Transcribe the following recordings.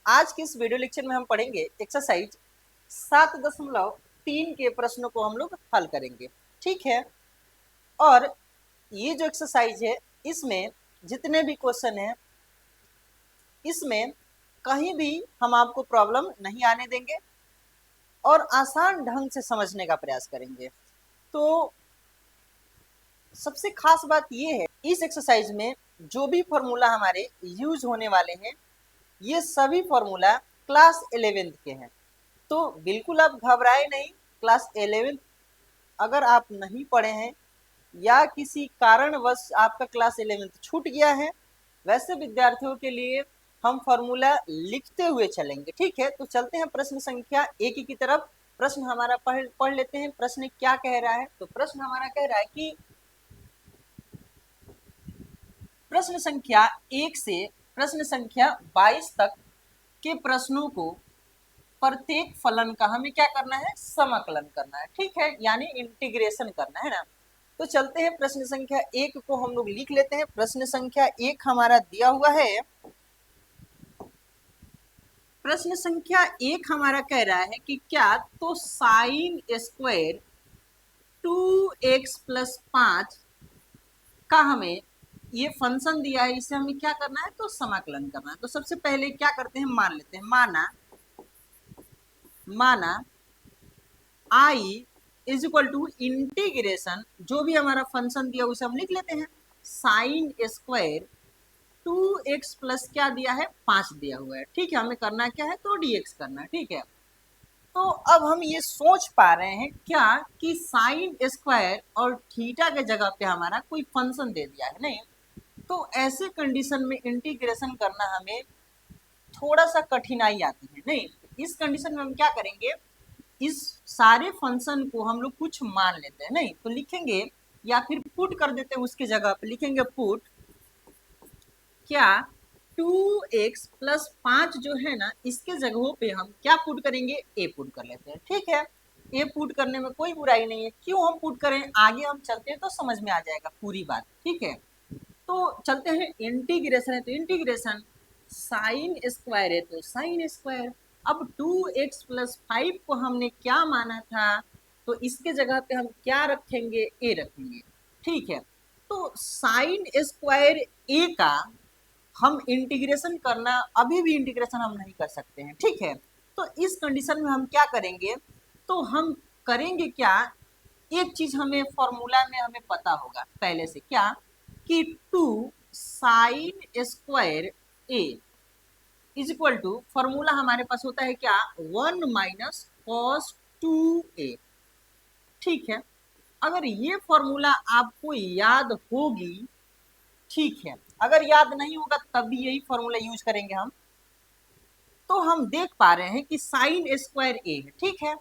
आज के इस वीडियो लेक्चर में हम पढ़ेंगे एक्सरसाइज 7.3 के प्रश्नों को हम लोग हल करेंगे। ठीक है, और ये जो एक्सरसाइज है इसमें जितने भी क्वेश्चन हैं इसमें कहीं भी हम आपको प्रॉब्लम नहीं आने देंगे और आसान ढंग से समझने का प्रयास करेंगे। तो सबसे खास बात ये है इस एक्सरसाइज में जो भी फॉर्मूला हमारे यूज होने वाले हैं ये सभी फॉर्मूला क्लास 11th के हैं। तो बिल्कुल आप घबराए नहीं। क्लास 11th अगर आप नहीं पढ़े हैं या किसी कारणवश आपका क्लास 11th छूट गया है, वैसे विद्यार्थियों के लिए हम फॉर्मूला लिखते हुए चलेंगे। ठीक है, तो चलते हैं प्रश्न संख्या 1 की तरफ। प्रश्न हमारा पढ़ लेते हैं। प्रश्न क्या कह रहा है? तो प्रश्न हमारा कह रहा है कि प्रश्न संख्या 1 से प्रश्न संख्या 22 तक के प्रश्नों को प्रत्येक फलन का हमें क्या करना है? समाकलन करना है। ठीक है, यानी इंटीग्रेशन करना है ना। तो चलते हैं प्रश्न संख्या 1 को हम लोग लिख लेते हैं। प्रश्न संख्या 1 हमारा दिया हुआ है। प्रश्न संख्या 1 हमारा कह रहा है कि क्या तो साइन स्क्वायर 2x + 5 का हमें ये फंक्शन दिया है, इसे हमें क्या करना है? तो समाकलन करना है। तो सबसे पहले क्या करते हैं? मान लेते हैं। माना I is equal to integration, जो भी हमारा फंक्शन दिया उसे हम लिख लेते हैं। साइन स्क्वायर 2x प्लस क्या दिया है? 5 दिया हुआ है। ठीक है, हमें करना क्या है? तो dx करना है। ठीक है, तो अब हम ये सोच पा रहे हैं क्या कि साइन स्क्वायर और थीटा के जगह पे हमारा कोई फंक्शन दे दिया है? नहीं। तो ऐसे कंडीशन में इंटीग्रेशन करना हमें थोड़ा सा कठिनाई आती है। नहीं, इस कंडीशन में हम क्या करेंगे? इस सारे फंक्शन को हम लोग कुछ मान लेते हैं। नहीं तो लिखेंगे या फिर पुट कर देते हैं, उसके जगह पे लिखेंगे पुट क्या 2x + 5 जो है ना, इसके जगहों पे हम क्या पुट करेंगे? a पुट कर लेते हैं। ठीक है, a पुट करने में कोई बुराई नहीं है। क्यों हम पुट करें? आगे हम चलते हैं तो समझ में आ जाएगा पूरी बात। ठीक है, तो चलते हैं। इंटीग्रेशन है तो इंटीग्रेशन, साइन स्क्वायर है तो साइन स्क्वायर। अब 2x + 5 को हमने क्या माना था? तो इसके जगह पे हम क्या रखेंगे? a रखेंगे। ठीक है, तो साइन स्क्वायर a का हम इंटीग्रेशन करना, अभी भी इंटीग्रेशन हम नहीं कर सकते हैं। ठीक है, तो इस कंडीशन में हम क्या करेंगे? तो हम करेंगे क्या? एक चीज हमें फॉर्मूला में हमें पता होगा पहले से, क्या कि 2 sine square a is equal to, formula हमारे पास होता है क्या? 1 - cos 2a। ठीक है, अगर ये फॉर्मूला आपको याद होगी, ठीक है, अगर याद नहीं होगा तब भी यही फॉर्मूला यूज करेंगे हम। तो हम देख पा रहे हैं कि साइन स्क्वायर ए है। ठीक है,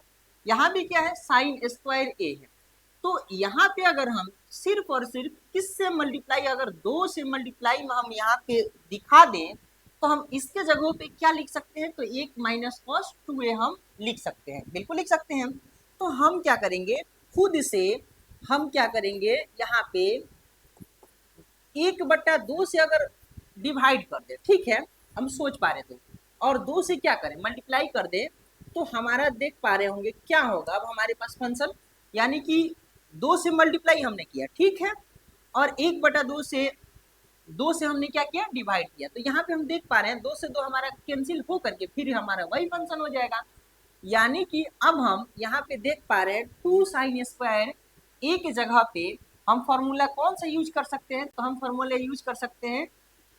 यहाँ भी क्या है? साइन स्क्वायर ए है। तो यहाँ पे अगर हम सिर्फ और सिर्फ किससे मल्टीप्लाई, अगर 2 से मल्टीप्लाई में हम यहाँ पे दिखा दें तो हम इसके जगहों पे क्या लिख सकते हैं? तो 1 - cos 2a हम लिख सकते हैं। बिल्कुल लिख सकते हैं। तो हम क्या करेंगे? खुद से हम क्या करेंगे? यहाँ पे 1/2 से अगर डिवाइड कर दे, ठीक है, हम सोच पा रहे थे, और 2 से क्या करें? मल्टीप्लाई कर दे, तो हमारा देख पा रहे होंगे क्या होगा। अब हमारे पास फंक्शन, यानी कि 2 से मल्टीप्लाई हमने किया, ठीक है, और 1/2 से 2 से हमने क्या किया? डिवाइड किया। तो यहाँ पे हम देख पा रहे हैं 2 से 2 हमारा कैंसिल हो करके फिर हमारा वही फंक्शन हो जाएगा। यानी कि अब हम यहाँ पे देख पा रहे हैं 2 साइन स्क्वायर ए की जगह पे हम फॉर्मूला कौन सा यूज कर सकते हैं? तो हम फॉर्मूला यूज कर सकते हैं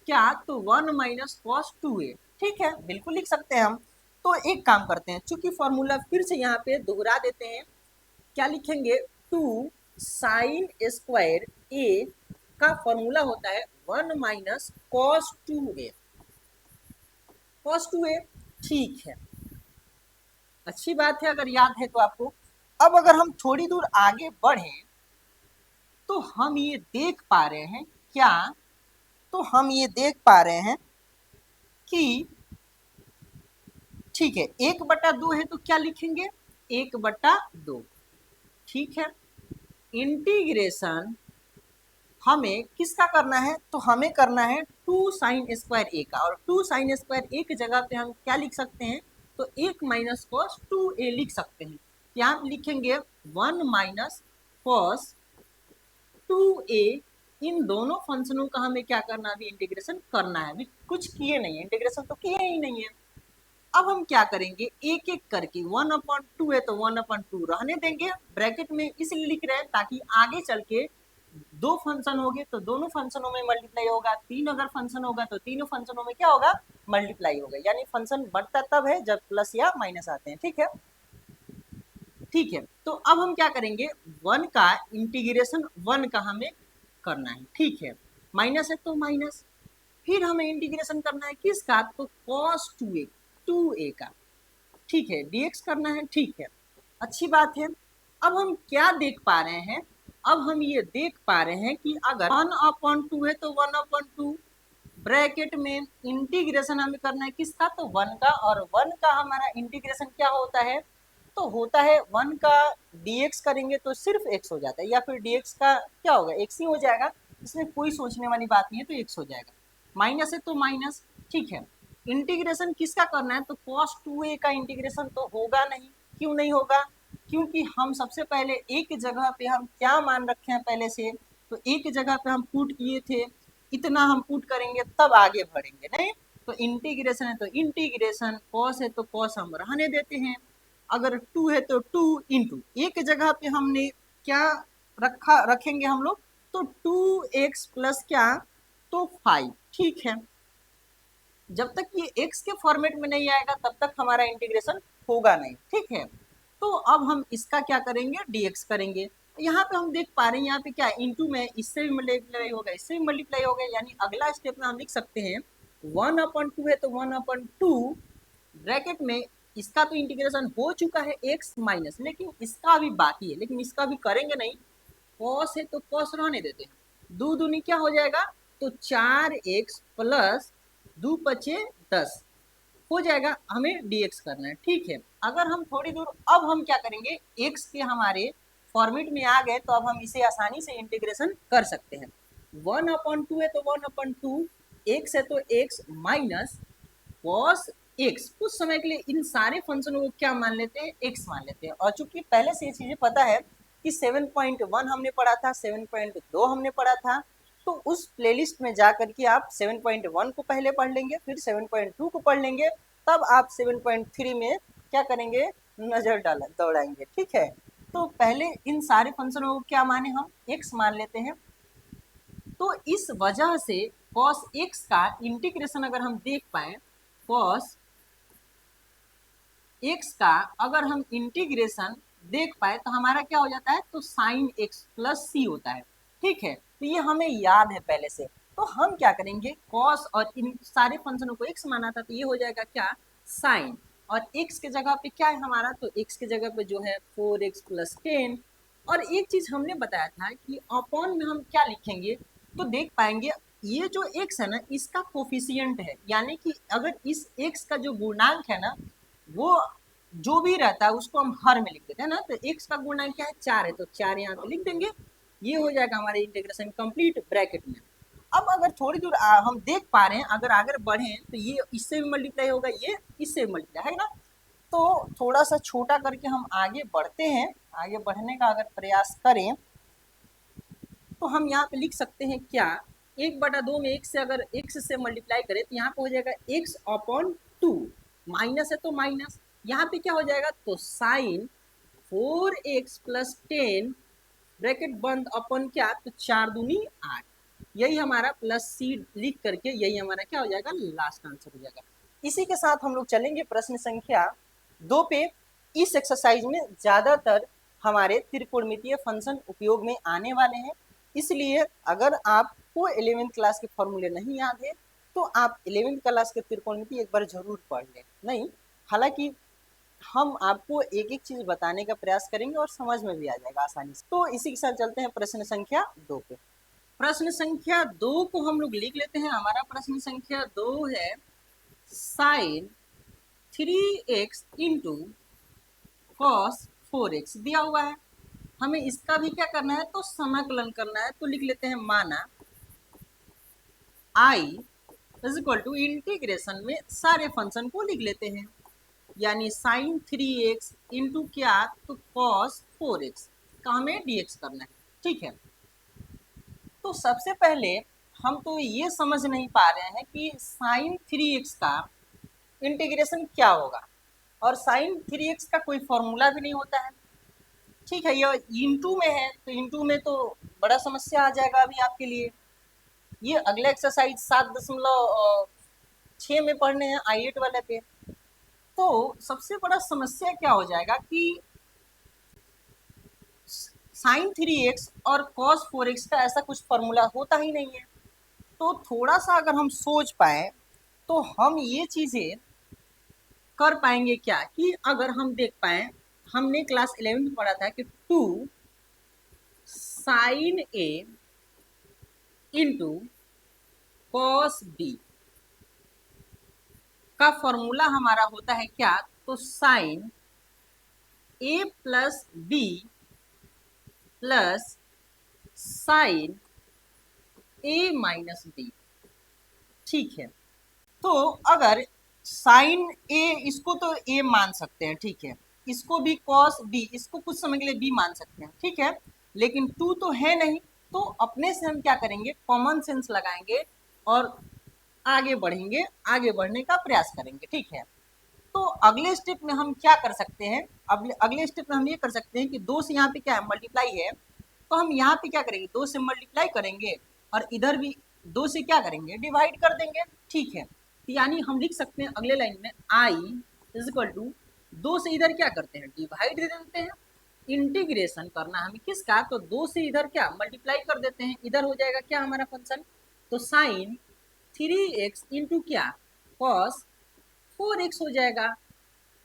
क्या? तो 1 - cos 2a। ठीक है, बिल्कुल लिख सकते हैं हम। तो एक काम करते हैं, चूंकि फॉर्मूला फिर से यहाँ पे दोहरा देते हैं। क्या लिखेंगे? 2 साइन स्क्वायर ए का फॉर्मूला होता है 1 - cos 2a। cos 2a, ठीक है, अच्छी बात है अगर याद है तो आपको। अब अगर हम थोड़ी दूर आगे बढ़े तो हम ये देख पा रहे हैं क्या? तो हम ये देख पा रहे हैं कि ठीक है, 1/2 है तो क्या लिखेंगे? 1/2। ठीक है, इंटीग्रेशन हमें किसका करना है? तो हमें करना है टू साइन स्क्वायर ए का, और टू साइन स्क्वायर ए की जगह पे हम क्या लिख सकते हैं, तो 1 माइनस कॉस 2a लिख सकते हैं। यहाँ पे लिखेंगे 1 माइनस कॉस 2a। इन दोनों फंक्शनों का हमें क्या करना है, अभी इंटीग्रेशन करना है, अभी कुछ किए नहीं है, इंटीग्रेशन तो किए ही नहीं है। अब हम क्या करेंगे, एक एक करके 1/2 है तो 1/2 रहने देंगे, ब्रैकेट में इसलिए लिख रहे हैं ताकि आगे चल के दो फंक्शन होंगे तो दोनों फंक्शनों में मल्टीप्लाई होगा, तीन अगर फंक्शन होगा तो तीनों फंक्शनों में क्या होगा, मल्टीप्लाई होगा, यानी फंक्शन बढ़ता तब है जब प्लस या माइनस आते हैं। ठीक है, ठीक है, तो अब हम क्या करेंगे, 1 का इंटीग्रेशन 1 का हमें करना है। ठीक है, माइनस है तो माइनस, फिर हमें इंटीग्रेशन करना है किसका, तो cos 2a का। ठीक है, dx करना है। ठीक है, अच्छी बात है। अब हम क्या देख पा रहे हैं, अब हम ये देख पा रहे हैं कि अगर 1/2 है तो 1/2 ब्रैकेट में इंटीग्रेशन हमें करना है किसका, तो 1 का, और 1 का हमारा इंटीग्रेशन क्या होता है, तो होता है 1 का dx करेंगे तो सिर्फ x हो जाता है, या फिर dx का क्या होगा, x ही हो जाएगा, इसमें कोई सोचने वाली बात नहीं है, तो x हो जाएगा। माइनस है तो माइनस। ठीक है, इंटीग्रेशन किसका करना है, तो cos 2a का इंटीग्रेशन तो होगा नहीं। क्यों नहीं होगा, क्योंकि हम सबसे पहले एक जगह पे हम क्या मान रखे हैं पहले से, तो एक जगह पे हम पुट किए थे, इतना हम पुट करेंगे तब आगे बढ़ेंगे, नहीं तो इंटीग्रेशन है तो इंटीग्रेशन, cos है तो cos हम रहने देते हैं, अगर 2 है तो 2 इंटू एक जगह पे हमने क्या रखेंगे हम लोग, तो 2x प्लस क्या, तो 5। ठीक है, जब तक ये x के फॉर्मेट में नहीं आएगा तब तक हमारा इंटीग्रेशन होगा नहीं। ठीक है, तो अब हम इसका क्या करेंगे, dx करेंगे। यहाँ पे हम देख पा रहे हैं, यहाँ पे क्या इंटू में इससे भी मल्टीप्लाई होगा, इससे भी मल्टीप्लाई होगा, यानी अगला स्टेप में हम लिख सकते हैं 1/2 है तो 1/2 ब्रैकेट में, इसका तो इंटीग्रेशन हो चुका है x माइनस, लेकिन इसका अभी बाकी है, लेकिन इसका भी करेंगे नहीं, cos है तो cos रहने देते हैं, दो दूनी क्या हो जाएगा, तो 4x प्लस 2 पचे 10 हो जाएगा, हमें dx करना है। ठीक है, अगर हम थोड़ी दूर, अब हम क्या करेंगे, x के हमारे फॉर्मेट में आ गए तो अब हम इसे आसानी से इंटीग्रेशन कर सकते हैं। 1/2 है तो 1/2, x है तो x माइनस cos x, कुछ समय के लिए इन सारे फंक्शनों को क्या मान लेते हैं, x मान लेते हैं। और चूंकि पहले से ये चीजें पता है कि 7.1 हमने पढ़ा था, 7.2 हमने पढ़ा था, तो उस प्लेलिस्ट में जा करके आप 7.1 को पहले पढ़ लेंगे, फिर 7.2 को पढ़ लेंगे, तब आप 7.3 में क्या करेंगे, नजर दौड़ाएंगे। ठीक है, तो पहले इन सारे फंक्शनों को क्या माने, हम x मान लेते हैं। तो इस वजह से cos x का इंटीग्रेशन अगर हम देख पाए, cos x का अगर हम इंटीग्रेशन देख पाए तो हमारा क्या हो जाता है, तो sin x प्लस c होता है। ठीक है, तो ये हमें याद है पहले से, तो हम क्या करेंगे, cos और इन सारे फंक्शनों को x माना था, तो ये हो जाएगा क्या, sin, और x के जगह पे क्या है हमारा, तो x के जगह पे जो है 4x प्लस 10। और एक चीज हमने बताया था कि अपॉन में हम क्या लिखेंगे, तो देख पाएंगे ये जो x है ना, इसका कोफिशिएंट है, यानी कि अगर इस x का जो गुणांक है ना, वो जो भी रहता है उसको हम हर में लिख देते हैं ना, तो x का गुणांक क्या है, 4 है, तो 4 यहाँ पे लिख देंगे, ये हो जाएगा हमारे इंटीग्रेशन कंप्लीट ब्रैकेट में। अब अगर थोड़ी दूर हम देख पा रहे हैं, अगर आगे बढ़े तो ये इससे भी मल्टीप्लाई होगा, ये इससे भी मल्टीप्लाई है ना, तो थोड़ा सा छोटा करके हम आगे बढ़ते हैं। आगे बढ़ने का अगर प्रयास करें तो हम यहाँ पे लिख सकते हैं क्या, 1/2 में x से अगर x से मल्टीप्लाई करें तो यहाँ पे हो जाएगा x/2, माइनस है तो माइनस, यहाँ पे क्या हो जाएगा, तो साइन 4x प्लस 10 ब्रैकेट बंद अपन क्या, तो 4 दूनी 8, यही हमारा प्लस c लिख करके यही हमारा क्या हो जाएगा, लास्ट आंसर हो जाएगा। इसी के साथ हम लोग चलेंगे प्रश्न संख्या 2 पे। इस एक्सरसाइज में ज्यादातर हमारे त्रिकोणमितीय फंक्शन उपयोग में आने वाले हैं, इसलिए अगर आपको 11वीं क्लास के फॉर्मूले नहीं याद है तो आप 11वीं क्लास के त्रिकोणमिति एक बार जरूर पढ़ लें। नहीं, हालांकि हम आपको एक एक चीज बताने का प्रयास करेंगे और समझ में भी आ जाएगा आसानी से। तो इसी के साथ चलते हैं प्रश्न संख्या 2 पे। प्रश्न संख्या 2 को हम लोग लिख लेते हैं। हमारा प्रश्न संख्या 2 है sign 3x into cos 4x दिया हुआ है, हमें इसका भी क्या करना है, तो समाकलन करना है। तो लिख लेते हैं माना I is equal to integration में सारे फंक्शन को लिख लेते हैं, यानी साइन 3x इंटू क्या, तो कॉस 4x का हमें dx करना है। ठीक है, तो सबसे पहले हम तो ये समझ नहीं पा रहे हैं कि साइन 3x का इंटीग्रेशन क्या होगा, और साइन 3x का कोई फॉर्मूला भी नहीं होता है। ठीक है, ये इंटू में है तो इंटू में तो बड़ा समस्या आ जाएगा अभी आपके लिए। ये अगला एक्सरसाइज 7.6 में पढ़ने हैं I8 वाले पे। तो सबसे बड़ा समस्या क्या हो जाएगा कि साइन 3x और कॉस 4x का ऐसा कुछ फॉर्मूला होता ही नहीं है। तो थोड़ा सा अगर हम सोच पाए तो हम ये चीज़ें कर पाएंगे क्या, कि अगर हम देख पाए, हमने क्लास 11 में पढ़ा था कि 2 साइन ए इंटू कॉस बी का फॉर्मूला हमारा होता है क्या, तो साइन ए प्लस बी प्लस साइन ए माइनस बी। ठीक है, तो अगर साइन ए, इसको तो ए मान सकते हैं, ठीक है, इसको भी कॉस बी, इसको कुछ समय के लिए बी मान सकते हैं, ठीक है, लेकिन टू तो है नहीं, तो अपने से हम क्या करेंगे, कॉमन सेंस लगाएंगे और आगे बढ़ेंगे, आगे बढ़ने का प्रयास करेंगे। ठीक है, तो अगले स्टेप में हम क्या कर सकते हैं, अगले स्टेप में हम ये कर सकते हैं कि 2 से यहाँ पे क्या है, मल्टीप्लाई है, तो हम यहाँ पे क्या करेंगे, 2 से मल्टीप्लाई करेंगे और इधर भी 2 से क्या करेंगे, डिवाइड कर देंगे। ठीक है, तो यानी हम लिख सकते हैं अगले लाइन में आई इज इक्वल टू 2 से इधर क्या करते हैं, डिवाइड दे देते हैं। इंटीग्रेशन करना हमें किसका, तो 2 से इधर क्या मल्टीप्लाई कर देते हैं, इधर हो जाएगा क्या हमारा फंक्शन, तो साइन 3x इंटू क्या, कॉस 4x हो जाएगा।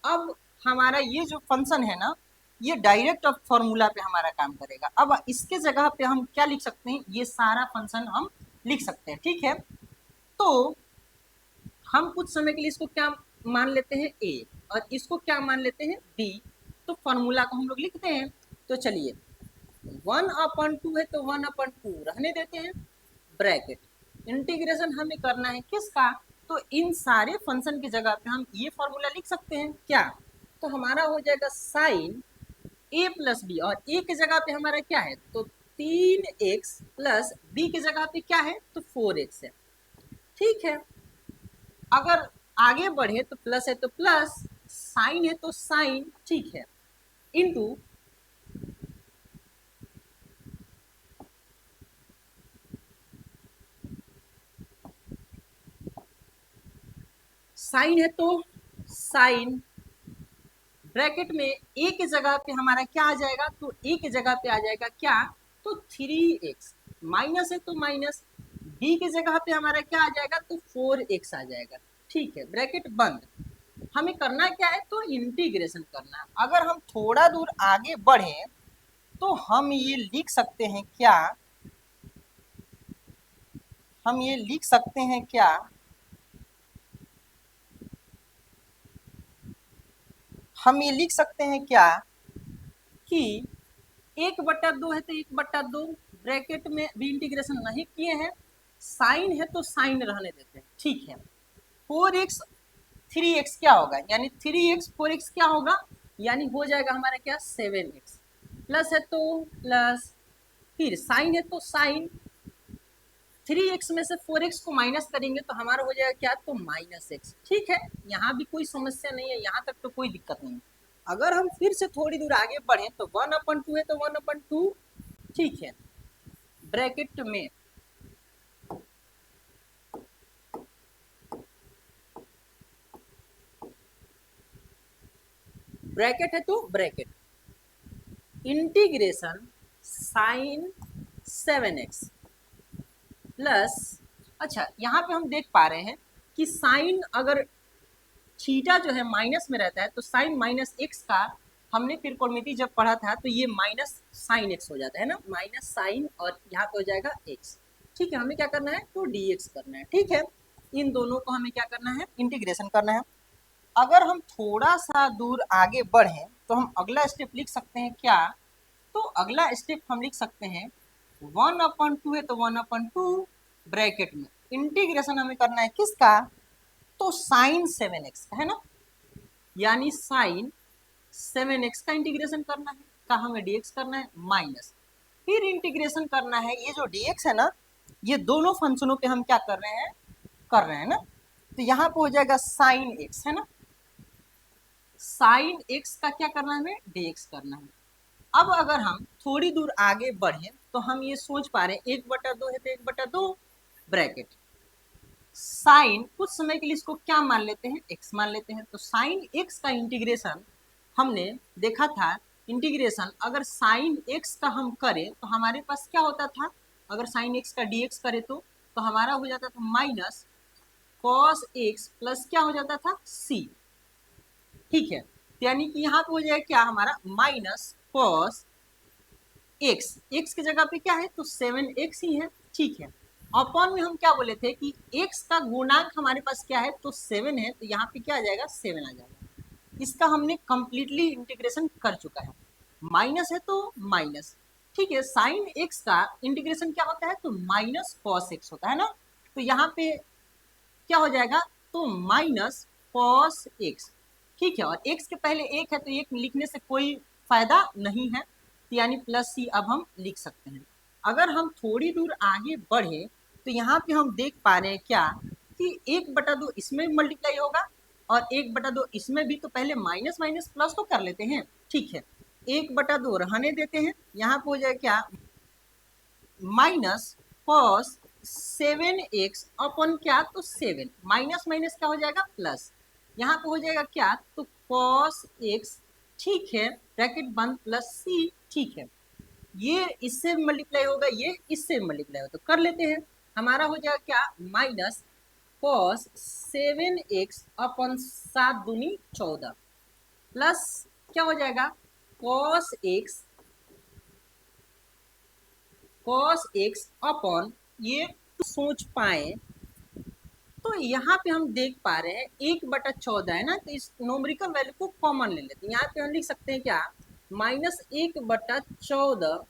अब हमारा ये जो फंक्शन है ना, ये डायरेक्ट अब फॉर्मूला पे हमारा काम करेगा। अब इसके जगह पे हम क्या लिख सकते हैं, ये सारा फंक्शन हम लिख सकते हैं। ठीक है, तो हम कुछ समय के लिए इसको क्या मान लेते हैं, ए, और इसको क्या मान लेते हैं, बी, तो फॉर्मूला को हम लोग लिखते हैं। तो चलिए 1/2 है तो 1/2 रहने देते हैं, ब्रैकेट इंटीग्रेशन हमें करना है किसका, तो इन सारे फंक्शन की जगह पे हम ये फॉर्मूला लिख सकते हैं क्या, तो हमारा हो जाएगा साइन ए प्लस बी, और ए की जगह पे हमारा क्या है, तो 3x प्लस बी की जगह पे क्या है, तो 4x है। ठीक है, अगर आगे बढ़े तो प्लस है तो प्लस, साइन है तो साइन, ठीक है, इनटू साइन है तो साइन, ब्रैकेट में ए की जगह पे हमारा क्या आ जाएगा, तो ए की जगह पे आ जाएगा क्या, तो 3x, माइनस है तो माइनस, बी की जगह पे हमारा क्या आ जाएगा, तो 4x आ जाएगा। ठीक है, ब्रैकेट बंद। हमें करना क्या है, तो इंटीग्रेशन करना। अगर हम थोड़ा दूर आगे बढ़े तो हम ये लिख सकते हैं क्या, हम ये लिख सकते हैं क्या, हम ये लिख सकते हैं क्या कि 1/2 है तो 1/2, ब्रैकेट में भी इंटीग्रेशन नहीं किए हैं, साइन है तो साइन रहने देते हैं। ठीक है, 4x 3x क्या होगा, यानी 3x 4x क्या होगा, यानी हो जाएगा हमारा क्या, 7x, प्लस है तो प्लस, फिर साइन है तो साइन, 3x में से 4x को माइनस करेंगे तो हमारा हो जाएगा क्या, तो -x। ठीक है, यहाँ भी कोई समस्या नहीं है, यहाँ तक तो कोई दिक्कत नहीं है। अगर हम फिर से थोड़ी दूर आगे बढ़े तो 1/2 है तो 1/2, ठीक है, ब्रैकेट में ब्रैकेट है तो bracket integration sign 7x plus, अच्छा यहाँ पे हम देख पा रहे हैं कि साइन अगर थीटा जो है माइनस में रहता है तो साइन माइनस एक्स का हमने त्रिकोणमिति जब पढ़ा था तो ये माइनस साइन एक्स हो जाता है ना, माइनस साइन और यहाँ पे हो जाएगा एक्स। ठीक है, हमें क्या करना है, तो डी एक्स करना है। ठीक है, इन दोनों को हमें क्या करना है, इंटीग्रेशन करना है। अगर हम थोड़ा सा दूर आगे बढ़ें तो हम अगला स्टेप लिख सकते हैं क्या, तो अगला स्टेप हम लिख सकते हैं 1/2 है तो 1/2 ब्रैकेट में इंटीग्रेशन हमें करना है किसका, तो साइन 7x का है ना, यानी साइन 7x का इंटीग्रेशन करना है, का हमें dx करना है माइनस, फिर इंटीग्रेशन करना है ये जो dx है ना, ये दोनों फंक्शनों पे हम क्या कर रहे हैं ना, तो यहाँ पे हो जाएगा साइन x है ना, साइन x का क्या करना है हमें, dx करना है। अब अगर हम थोड़ी दूर आगे बढ़े तो हम ये सोच पा रहे हैं 1/2 है तो 1/2 ब्रैकेट साइन, कुछ समय के लिए इसको क्या मान लेते हैं, x मान लेते हैं, तो साइन x का इंटीग्रेशन हमने देखा था, इंटीग्रेशन अगर साइन x का हम करें तो हमारे पास क्या होता था, अगर साइन x का dx करें तो हमारा हो जाता था माइनस कॉस x प्लस क्या हो जाता था c, ठीक है, यानी कि यहाँ पे हो जाएगा क्या हमारा माइनस कॉस x, x की जगह पे क्या है तो 7x ही है, ठीक है, अपॉन में हम क्या बोले थे कि x का गुणांक हमारे पास क्या है तो 7 है, तो यहाँ पे क्या आ जाएगा 7 आ जाएगा, इसका हमने कंप्लीटली इंटीग्रेशन कर चुका है, माइनस है तो माइनस, ठीक है, साइन x का इंटीग्रेशन क्या होता है तो माइनस कॉस x होता है ना, तो यहाँ पे क्या हो जाएगा तो माइनस कॉस x, ठीक है, और x के पहले एक है तो एक लिखने से कोई फायदा नहीं है, यानी प्लस सी अब हम लिख सकते हैं। अगर हम थोड़ी दूर आगे बढ़े तो यहाँ पे हम देख पा रहे हैं क्या कि 1/2 इसमें मल्टीप्लाई होगा और 1/2 इसमें भी, तो पहले माइनस माइनस प्लस तो कर लेते हैं, ठीक है, 1/2 रहने देते हैं, यहाँ पे हो जाएगा क्या माइनस कॉस 7x अपॉन क्या तो 7, माइनस माइनस क्या हो जाएगा प्लस, यहाँ पे हो जाएगा क्या तो कॉस x, ठीक है, ब्रैकेट बंद प्लस c, ठीक है, ये इससे मल्टीप्लाई होगा, ये इससे मल्टीप्लाई होगा, तो कर लेते हैं, हमारा हो जाएगा क्या माइनस कॉस 7x अपॉन 7 दूनी 14 प्लस क्या हो जाएगा कॉस x अपॉन ये सोच पाए तो यहाँ पे हम देख पा रहे हैं 1/14 है ना, तो इस नोमरिकल वैल्यू को कॉमन ले लेते हैं, यहाँ पे हम लिख सकते हैं क्या माइनस 1/14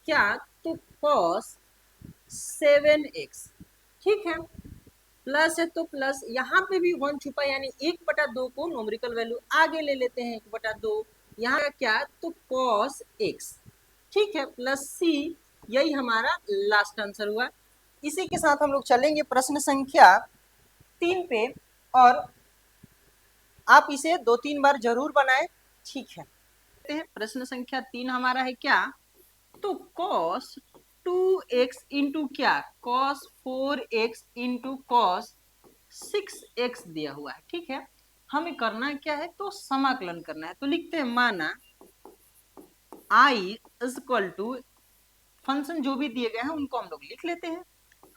क्या तो कॉस 7x, ठीक है, प्लस है तो प्लस, यहाँ पे भी 1 छुपा यानी 1/2 को नोमरिकल वैल्यू आगे ले लेते हैं 1/2, यहाँ का क्या तो कॉस x, ठीक है, प्लस c, यही हमारा लास्ट आंसर हुआ। इसी के साथ हम लोग चलेंगे प्रश्न संख्या 3 पे, और आप इसे 2-3 बार जरूर बनाएं, ठीक है, प्रश्न संख्या 3 हमारा है क्या तो cos 2x इंटू क्या cos 4x into cos 6x दिया हुआ है, ठीक है, हमें करना क्या है तो समाकलन करना है, तो लिखते हैं माना i is equal to, function जो भी दिए गए हैं उनको हम लोग लिख लेते हैं,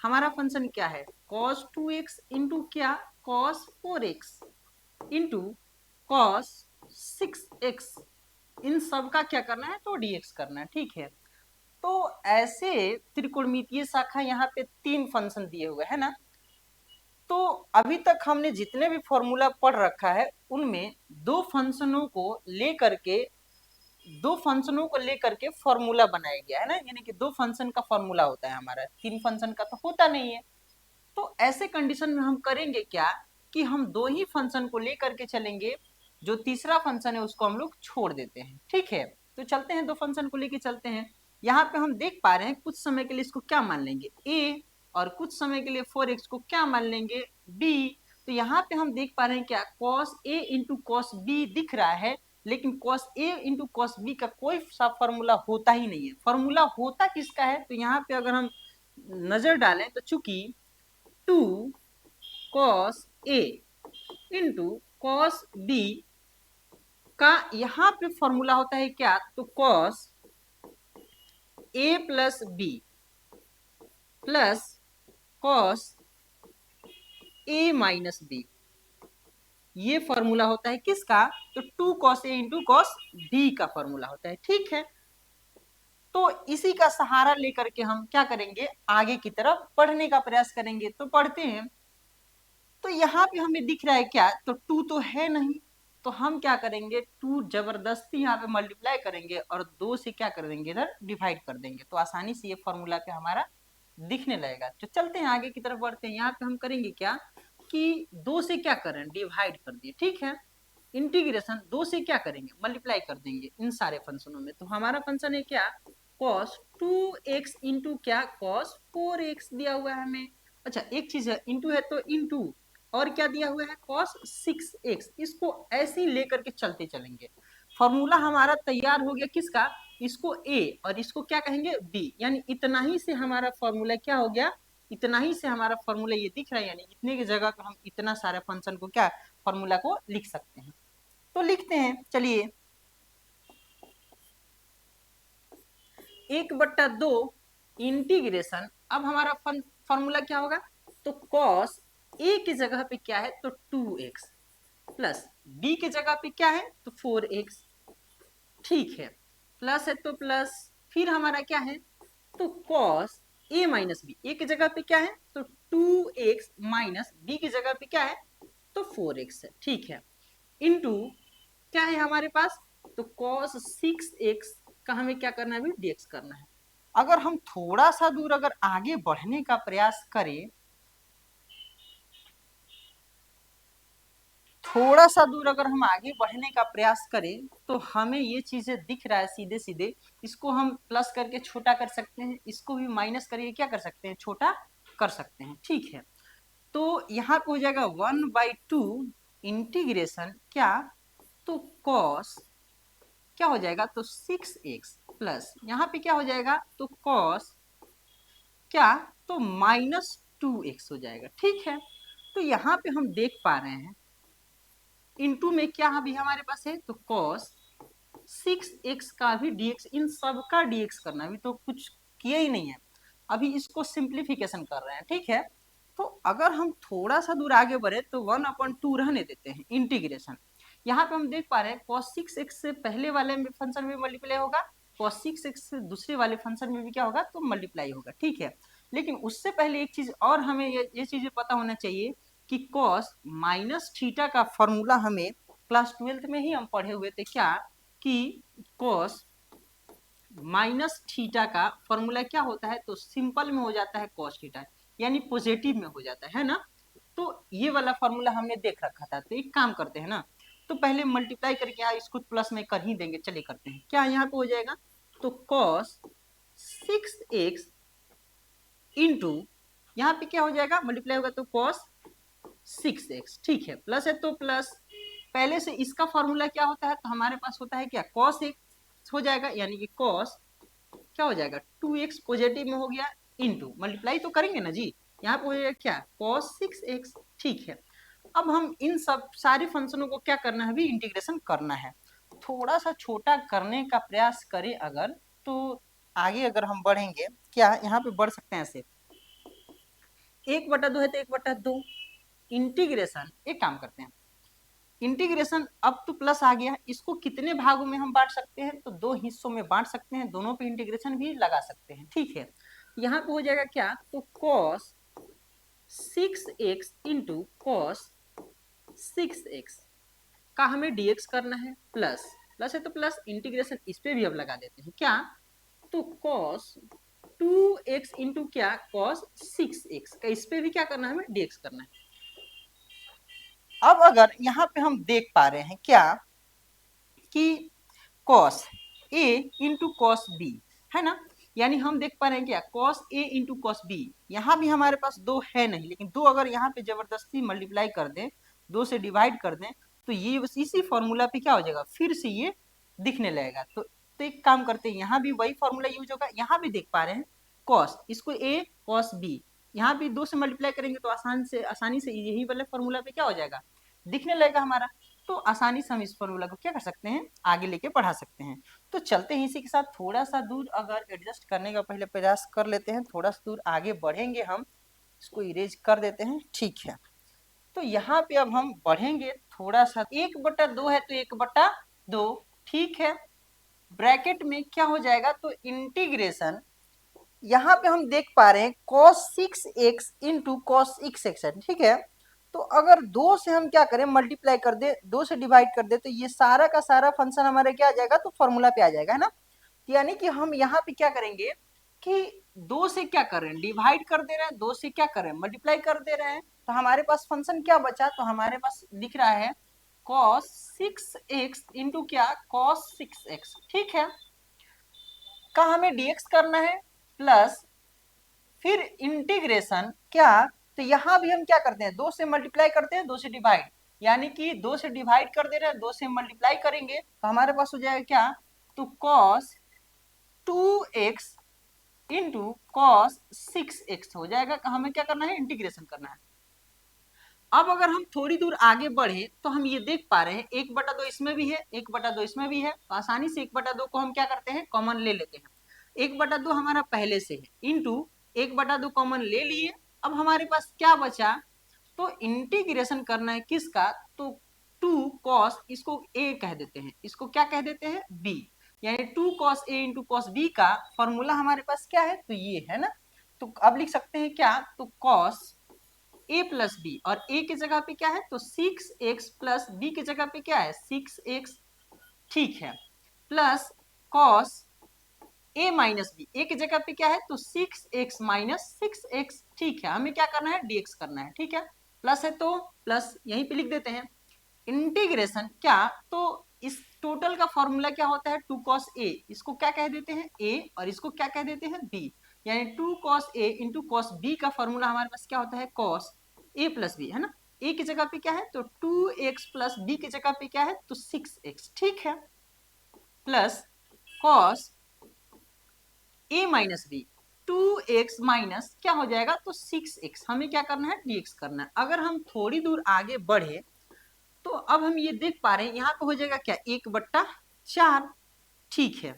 हमारा फंक्शन क्या है cos 2x इंटू क्या cos 4x into cos 6x, इन सब का क्या करना है तो dx करना है, ठीक है, तो ऐसे त्रिकोणमितीय शाखा यहाँ पे 3 फंक्शन दिए हुए है ना, तो अभी तक हमने जितने भी फॉर्मूला पढ़ रखा है उनमें दो फंक्शनों को लेकर के फॉर्मूला बनाया गया है ना, यानी कि 2 फंक्शन का फॉर्मूला होता है हमारा, 3 फंक्शन का तो होता नहीं है, तो ऐसे कंडीशन में हम करेंगे क्या कि हम 2 ही फंक्शन को लेकर के चलेंगे, जो तीसरा फंक्शन है उसको हम लोग छोड़ देते हैं, ठीक है, तो चलते हैं 2 फंक्शन को लेके चलते हैं, यहाँ पे हम देख पा रहे हैं कुछ समय के लिए इसको क्या मान लेंगे a, और कुछ समय के लिए 4x को क्या मान लेंगे b, तो यहाँ पे हम देख पा रहे हैं क्या cos a into cos b दिख रहा है, लेकिन cos a into cos b का कोई सा फॉर्मूला होता ही नहीं है, फॉर्मूला होता किसका है, तो यहाँ पे अगर हम नजर डालें तो चूंकि 2 cos a into cos b का यहाँ पे फॉर्मूला होता है क्या तो cos a plus b plus cos a minus b, ये फॉर्मूला होता है किसका तो 2 cos a into cos b का फॉर्मूला होता है, ठीक है, तो इसी का सहारा लेकर के हम क्या करेंगे आगे की तरफ पढ़ने का प्रयास करेंगे, तो पढ़ते हैं, तो यहाँ पे हमें दिख रहा है क्या तो 2 तो है नहीं, तो हम क्या करेंगे 2 जबरदस्ती यहाँ पे मल्टीप्लाई करेंगे और 2 से क्या कर देंगे इधर डिवाइड कर देंगे, तो आसानी से ये फॉर्मूला पे हमारा दिखने लगेगा। तो चलते हैं आगे की तरफ बढ़ते हैं। यहाँ पे हम करेंगे क्या कि 2 से क्या करें, डिवाइड कर दिए, ठीक है। इंटीग्रेशन 2 से क्या करेंगे, मल्टीप्लाई कर देंगे इन सारे फंक्शनों में। तो हमारा फंक्शन है क्या, cos 2x इंटू क्या, cos 4x दिया हुआ है हमें। अच्छा एक चीज है, इंटू है तो इंटू, और क्या दिया हुआ है, cos 6x। इसको ऐसे ही लेकर के चलते चलेंगे। फॉर्मूला हमारा तैयार हो गया किसका, इसको a और इसको क्या कहेंगे b, यानी इतना ही से हमारा फॉर्मूला क्या हो गया, इतना ही से हमारा फॉर्मूला ये दिख रहा है, यानी इतने की जगह पे हम इतना सारा फंक्शन को क्या, फॉर्मूला को लिख सकते हैं। तो लिखते हैं, चलिए 1/2 इंटीग्रेशन, अब हमारा फॉर्मूला क्या होगा, तो cos a की जगह पे क्या है, तो 2x प्लस b की जगह पे क्या है, तो 4x, ठीक है। प्लस है तो प्लस, फिर हमारा क्या है, तो cos a माइनस बी, ए की जगह पे क्या है, तो 2x माइनस बी की जगह पे क्या है, तो 4x है, ठीक है। इंटू क्या है हमारे पास, तो cos 6x का हमें क्या करना है, dx करना है। अगर हम थोड़ा सा दूर अगर आगे बढ़ने का प्रयास करें, थोड़ा सा दूर अगर हम आगे बढ़ने का प्रयास करें, तो हमें ये चीजें दिख रहा है सीधे सीधे। इसको हम प्लस करके छोटा कर सकते हैं, इसको भी माइनस करके क्या कर सकते हैं, छोटा कर सकते हैं, ठीक है। तो यहाँ पे हो जाएगा 1/2 इंटीग्रेशन क्या, तो cos क्या हो जाएगा, तो 6x प्लस यहाँ पे क्या हो जाएगा, तो cos क्या, तो -2x हो जाएगा, ठीक है। तो यहाँ पे हम देख पा रहे हैं इनटू में क्या अभी हमारे पास है, तो cos 6x का भी dx, इन सब का dx करना, अभी तो कुछ किया ही नहीं है, अभी इसको सिंप्लीफिकेशन कर रहे हैं, ठीक है। तो अगर हम थोड़ा सा दूर आगे बढ़े तो 1/2 रहने देते हैं इंटीग्रेशन। यहाँ पे हम देख पा रहे हैं cos 6x से पहले वाले फंक्शन में मल्टीप्लाई होगा, cos 6x से दूसरे वाले फंक्शन में भी क्या होगा, तो मल्टीप्लाई होगा, ठीक है। लेकिन उससे पहले एक चीज और हमें ये चीजें पता होना चाहिए कि cos माइनस थीटा का फॉर्मूला हमें क्लास 12th में ही हम पढ़े हुए थे, क्या कि cos माइनस थीटा का फॉर्मूला क्या होता है, तो सिंपल में हो जाता है cos थीटा, यानी पॉजिटिव में हो जाता है ना। तो ये वाला फॉर्मूला हमने देख रखा था। तो एक काम करते हैं ना, तो पहले मल्टीप्लाई करके यहाँ इसको प्लस में कर ही देंगे, चलिए करते हैं, क्या यहाँ पे हो जाएगा, तो cos 6x इंटू यहाँ पे क्या हो जाएगा, मल्टीप्लाई होगा तो cos 6x, ठीक है। प्लस है तो प्लस, पहले से इसका फॉर्मूला क्या होता है, तो हमारे पास होता है क्या, cos x हो जाएगा, यानी कि cos क्या हो जाएगा, 2x पॉजिटिव में हो गया, इंटू मल्टीप्लाई तो करेंगे ना जी, यहाँ पे हो जाएगा क्या, cos 6x, ठीक है। अब हम इन सब सारे फंक्शनों को क्या करना है, अभी इंटीग्रेशन करना है। थोड़ा सा छोटा करने का प्रयास करें अगर, तो आगे अगर हम बढ़ेंगे, क्या यहाँ पे बढ़ सकते हैं ऐसे, 1/2 है तो 1/2 इंटीग्रेशन, एक काम करते हैं, इंटीग्रेशन अब तो प्लस आ गया, इसको कितने भागों में हम बांट सकते हैं, तो 2 हिस्सों में बांट सकते हैं, दोनों पे इंटीग्रेशन भी लगा सकते हैं, ठीक है। यहाँ पे हो जाएगा क्या, तो cos 6x into cos 6x का हमें dx करना है, प्लस प्लस है तो प्लस, इंटीग्रेशन इस पे भी अब लगा देते हैं, क्या, तो cos 2x इंटू क्या, cos 6x का इस पे भी क्या करना है, हमें dx करना है। अब अगर यहाँ पे हम देख पा रहे हैं क्या कि cos a into cos b है ना, यानी हम देख पा रहे हैं क्या, cos a into cos b, यहाँ भी हमारे पास 2 है नहीं, लेकिन 2 अगर यहाँ पे जबरदस्ती मल्टीप्लाई कर दें, 2 से डिवाइड कर दें, तो ये बस इसी फॉर्मूला पे क्या हो जाएगा, फिर से ये दिखने लगेगा। तो एक काम करते हैं, यहाँ भी वही फॉर्मूला यूज होगा, यहाँ भी देख पा रहे हैं cos, इसको a cos b, यहाँ भी 2 से मल्टीप्लाई करेंगे तो आसानी से यही वाले फॉर्मूला पे क्या हो जाएगा, दिखने लगेगा हमारा। तो आसानी से हम इस फॉर्मूला को क्या कर सकते हैं, आगे लेके बढ़ा सकते हैं। तो चलते हैं इसी के साथ थोड़ा सा दूर अगर एडजस्ट करने का पहले प्रयास कर लेते हैं, थोड़ा सा दूर आगे बढ़ेंगे हम, इसको इरेज कर देते हैं, ठीक है। तो यहाँ पे अब हम बढ़ेंगे थोड़ा सा, 1/2 है तो 1/2, ठीक है। ब्रैकेट में क्या हो जाएगा, तो इंटीग्रेशन, यहाँ पे हम देख पा रहे हैं cos 6x into cos x है, ठीक है। तो अगर 2 से हम क्या करें, मल्टीप्लाई कर दे, 2 से डिवाइड कर दे, तो ये सारा का सारा फंक्शन हमारे क्या आ जाएगा, तो फॉर्मूला पे आ जाएगा, है ना। यानी कि हम यहाँ पे क्या करेंगे कि 2 से क्या कर रहे हैं, डिवाइड कर दे रहे हैं, 2 से क्या कर रहे हैं, मल्टीप्लाई कर दे रहे हैं। तो हमारे पास फंक्शन क्या बचा, तो हमारे पास दिख रहा है cos 6x इंटू क्या, cos 6x। ठीक है, का हमें dx करना है, प्लस फिर इंटीग्रेशन क्या, तो यहां भी हम क्या करते हैं, 2 से मल्टीप्लाई करते हैं, 2 से डिवाइड, यानी कि 2 से डिवाइड कर दे रहे हैं, 2 से मल्टीप्लाई करेंगे तो हमारे पास हो जाएगा क्या, तो cos 2x into cos 6x हो जाएगा। हमें क्या करना है, इंटीग्रेशन करना है। अब अगर हम थोड़ी दूर आगे बढ़े तो हम ये देख पा रहे हैं 1/2 इसमें भी है, 1/2 इसमें भी है, तो आसानी से 1/2 को हम क्या करते हैं, कॉमन ले लेते हैं। 1/2 हमारा पहले से है, इंटू 1/2 कॉमन ले लिए। अब हमारे पास क्या बचा, तो इंटीग्रेशन करना है किसका, तो 2 cos, इसको a कह देते हैं, इसको क्या कह देते हैं, b, यानी 2 cos a into cos b का फॉर्मूला हमारे पास क्या है, तो ये है ना। तो अब लिख सकते हैं क्या, तो cos a प्लस बी, और a की जगह पे क्या है, तो 6x प्लस b की जगह पे क्या है, 6x। ठीक है, plus cos a minus B, a की जगह पे क्या है, तो 6x माइनस 6x। ठीक है, हमें क्या करना है, dx करना है। ठीक है, प्लस है तो प्लस यहीं पे लिख देते हैं। इंटीग्रेशन क्या, तो इस टोटल का फॉर्मूला क्या होता है, 2 cos a, इसको क्या कह देते हैं a, और इसको क्या कह देते हैं b, यानी 2 cos a into cos b का फॉर्मूला हमारे पास क्या होता है, cos a प्लस b, है ना। a की जगह पे क्या है, तो 2x प्लस b की जगह पे क्या है, तो 6x। ठीक है, plus cos a minus b, 2x minus क्या हो जाएगा, तो 6x। हमें क्या करना है, dx करना है। अगर हम थोड़ी दूर आगे बढ़े तो अब हम ये देख पा रहे हैं यहाँ पे हो जाएगा क्या, 1/4। ठीक है,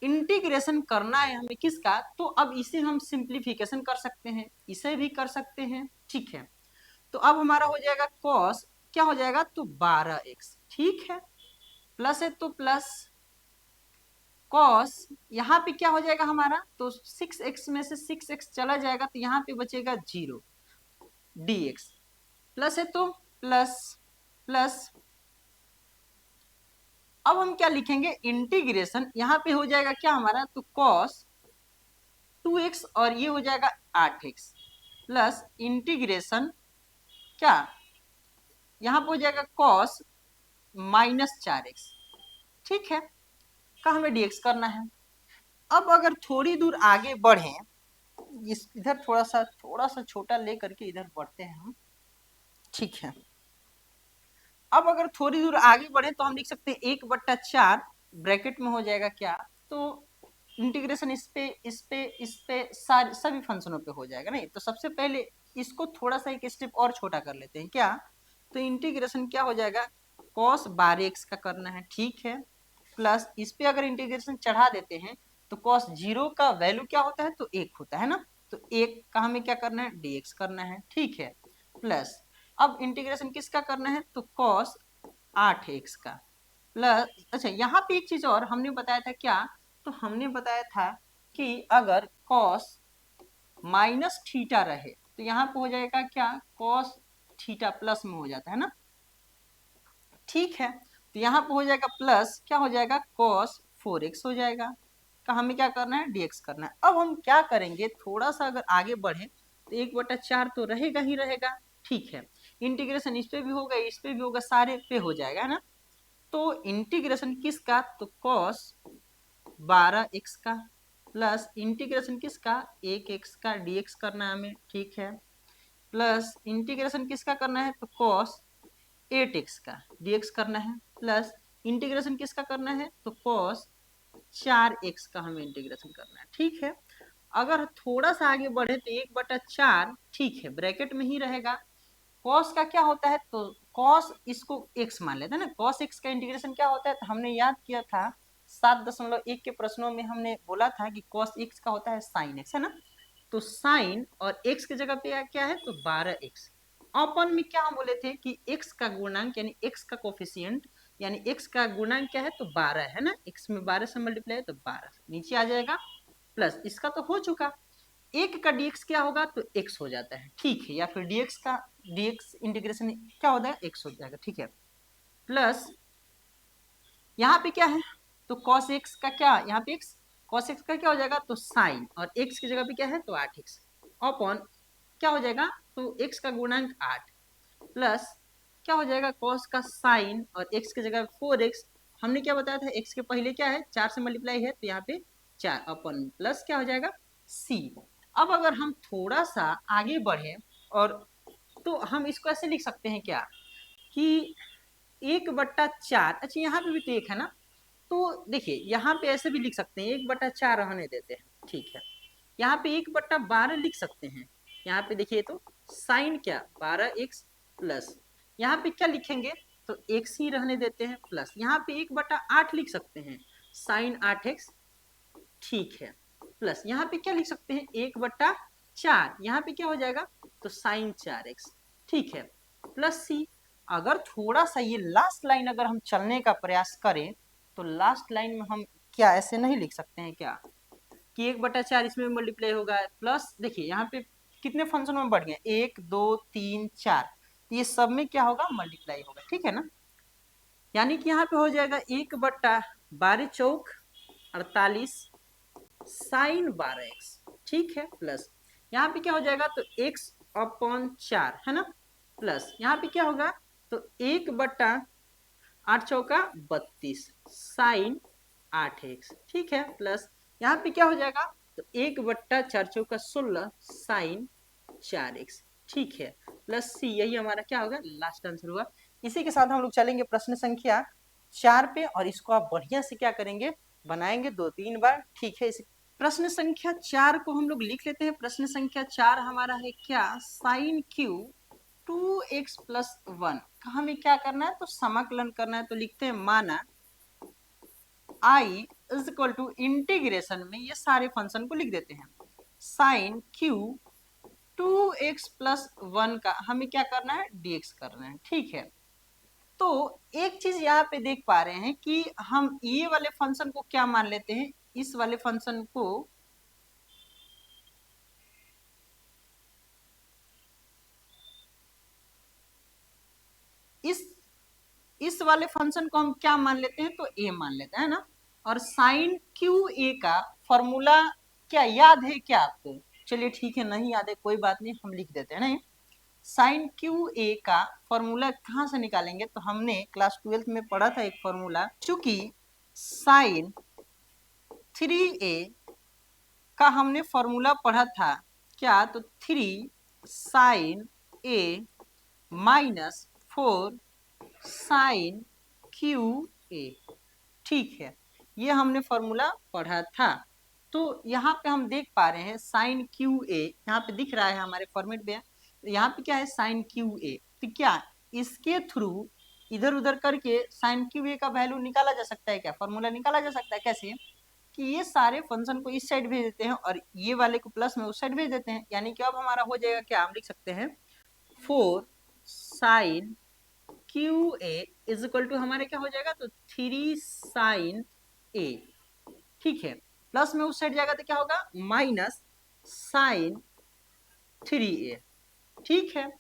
इंटीग्रेशन करना है हमें किसका, तो अब इसे हम सिंप्लीफिकेशन कर सकते हैं, इसे भी कर सकते हैं। ठीक है, तो अब हमारा हो जाएगा cos, क्या हो जाएगा, तो 12x। ठीक है, प्लस है तो प्लस cos, यहाँ पे क्या हो जाएगा हमारा, तो 6x में से 6x चला जाएगा, तो यहाँ पे बचेगा 0 dx, प्लस है तो प्लस प्लस। अब हम क्या लिखेंगे, इंटीग्रेशन, यहाँ पे हो जाएगा क्या हमारा, तो cos 2x, और ये हो जाएगा 8x, प्लस इंटीग्रेशन क्या, यहाँ पे हो जाएगा cos माइनस 4x। ठीक है, का हमें dx करना है। अब अगर थोड़ी दूर आगे बढ़े, इस इधर थोड़ा सा छोटा ले करके इधर बढ़ते हैं हम। ठीक है, अब अगर थोड़ी दूर आगे बढ़े तो हम लिख सकते हैं 1/4 ब्रैकेट में हो जाएगा क्या, तो इंटीग्रेशन इस पे सारे सभी फंक्शनों पे हो जाएगा। नहीं तो सबसे पहले इसको थोड़ा सा एक स्टेप और छोटा कर लेते हैं क्या, तो इंटीग्रेशन क्या हो जाएगा, cos 12x का करना है। ठीक है, प्लस इस पे अगर इंटीग्रेशन चढ़ा देते हैं तो cos 0 का वैल्यू क्या होता है, तो 1 होता है ना, तो 1 का हमें क्या करना है, dx करना है। ठीक है, प्लस अब इंटीग्रेशन किसका करना है, तो cos 8x का, प्लस अच्छा यहाँ पे एक चीज और हमने बताया था क्या, तो हमने बताया था कि अगर cos माइनस थीटा रहे तो यहाँ पे हो जाएगा क्या, cos थीटा प्लस में हो जाता है ना। ठीक है, तो यहाँ पे हो जाएगा प्लस, क्या हो जाएगा, cos 4x हो जाएगा, का हमें क्या करना है, dx करना है। अब हम क्या करेंगे, थोड़ा सा अगर आगे बढ़े तो 1/4 तो रहेगा ही रहेगा। ठीक है, इंटीग्रेशन इस पे भी होगा, इस पे भी होगा, सारे पे हो जाएगा, है ना। तो इंटीग्रेशन किसका, तो cos 12x का, प्लस इंटीग्रेशन किसका, 1x का dx करना है हमें। ठीक है, प्लस इंटीग्रेशन किसका करना है, तो cos 8x का dx करना है, प्लस इंटीग्रेशन किसका करना है, तो cos 4x का हमें इंटीग्रेशन करना है। ठीक है, अगर थोड़ा सा आगे बढ़े तो 1/4, ठीक है, ब्रैकेट में ही रहेगा। cos का क्या होता है, तो cos इसको x मान लेते हैं ना, cos x का इंटीग्रेशन क्या होता है, तो हमने याद किया था 7.1 के प्रश्नों में हमने बोला था कि cos x का होता है sin x, है ना। तो sin और x की जगह पे क्या है, तो 12x। अपन में क्या हम बोले थे कि x का गुणांक यानी x का कोफिशिएंट यानी x का गुणांक क्या है, तो 12 है ना, x में 12 से मल्टीप्लाई है तो 12 नीचे आ जाएगा, प्लस इसका तो हो चुका, एक का dx क्या होगा, तो x हो जाता है। ठीक है, या फिर dx इंटीग्रेशन क्या होता है, x हो जाएगा। ठीक है, प्लस यहाँ पे क्या है, तो cos x का क्या, यहाँ पे x cos x का क्या हो जाएगा तो साइन, और x की जगह पे क्या है तो 8x अपॉन क्या हो जाएगा तो x का गुणांक 8 प्लस क्या हो जाएगा cos का साइन और x की जगह 4x, हमने क्या बताया था x के पहले क्या है 4 से मल्टीप्लाई है तो यहाँ पे 4 अपन प्लस क्या हो जाएगा c। अब अगर हम थोड़ा सा आगे बढ़े और तो हम इसको ऐसे लिख सकते हैं क्या कि 1/4, अच्छा यहाँ पे भी तो एक है ना, तो देखिए यहाँ पे ऐसे भी लिख सकते हैं 1/4 रहने देते हैं, ठीक है। यहाँ पे 1/12 लिख सकते हैं, यहाँ पे देखिए तो साइन क्या 12x प्लस यहाँ पे क्या लिखेंगे तो x ही रहने देते हैं प्लस यहाँ पे 1/8 लिख सकते हैं साइन 8x, ठीक है, प्लस यहाँ पे क्या लिख सकते हैं 1/4, यहाँ पे क्या हो जाएगा तो साइन 4x, ठीक है, प्लस c। अगर थोड़ा सा ये लास्ट लाइन अगर हम चलने का प्रयास करें तो लास्ट लाइन में हम क्या ऐसे नहीं लिख सकते हैं क्या कि 1/4 इसमें मल्टीप्लाई होगा प्लस देखिए यहाँ पे कितने फंक्शन में बढ़ गए 1 2 3 4, ये सब में क्या होगा मल्टीप्लाई होगा, ठीक है ना। यानी कि यहाँ पे हो जाएगा 1/12 चौक 48 साइन 12x, ठीक है, प्लस यहाँ पे क्या हो जाएगा तो x अपॉन 4 है ना, प्लस यहाँ पे क्या होगा तो 1/8 चौका 32 साइन 8x, ठीक है, प्लस यहाँ पे क्या हो जाएगा तो 1/4 चौका 16 साइन 4x, ठीक है, प्लस c, यही हमारा क्या होगा लास्ट आंसर हुआ। इसी के साथ हम लोग चलेंगे प्रश्न संख्या 4 पे, और इसको आप बढ़िया से क्या करेंगे बनाएंगे 2-3 बार, ठीक है। प्रश्न संख्या 4 को हम लोग लिख लेते हैं। प्रश्न संख्या 4 हमारा है क्या साइन क्यू 2x प्लस 1 का हमें क्या करना है तो समाकलन करना है, तो लिखते हैं माना i is equal to integration में ये सारे फंक्शन को लिख देते हैं साइन क्यू 2x प्लस 1 का हमें क्या करना है dx करना है, ठीक है। तो एक चीज यहाँ पे देख पा रहे हैं कि हम ये वाले फंक्शन को क्या मान लेते हैं, इस वाले फंक्शन को इस वाले फंक्शन को हम क्या मान लेते हैं तो a मान लेते हैं ना। और साइन क्यू ए का फॉर्मूला क्या याद है क्या आपको, चलिए ठीक है नहीं याद है कोई बात नहीं हम लिख देते हैं। नहीं, साइन क्यू ए का फॉर्मूला कहाँ से निकालेंगे तो हमने क्लास 12th में पढ़ा था एक फॉर्मूला, चूंकि साइन 3a का हमने फॉर्मूला पढ़ा था क्या तो 3 sine a minus 4 sine cube A, ठीक है, ये हमने फॉर्मूला पढ़ा था। तो यहाँ पे हम देख पा रहे हैं साइन क्यू ए यहाँ पे दिख रहा है हमारे फॉर्मेट में, तो यहाँ पे क्या है साइन क्यू ए, तो क्या इसके थ्रू इधर उधर करके साइन क्यू ए का वैल्यू निकाला जा सकता है क्या, फॉर्मूला निकाला जा सकता है कैसे कि ये सारे फंक्शन को इस साइड भेज देते हैं और ये वाले को प्लस में उस साइड भेज देते हैं, यानी कि अब हमारा हो जाएगा क्या हम लिख सकते हैं 4 sine cube A is equal to हमारे क्या हो जाएगा तो 3 साइन ए, ठीक है, प्लस में उस साइड जाएगा तो क्या होगा माइनस साइन 3a, ठीक है।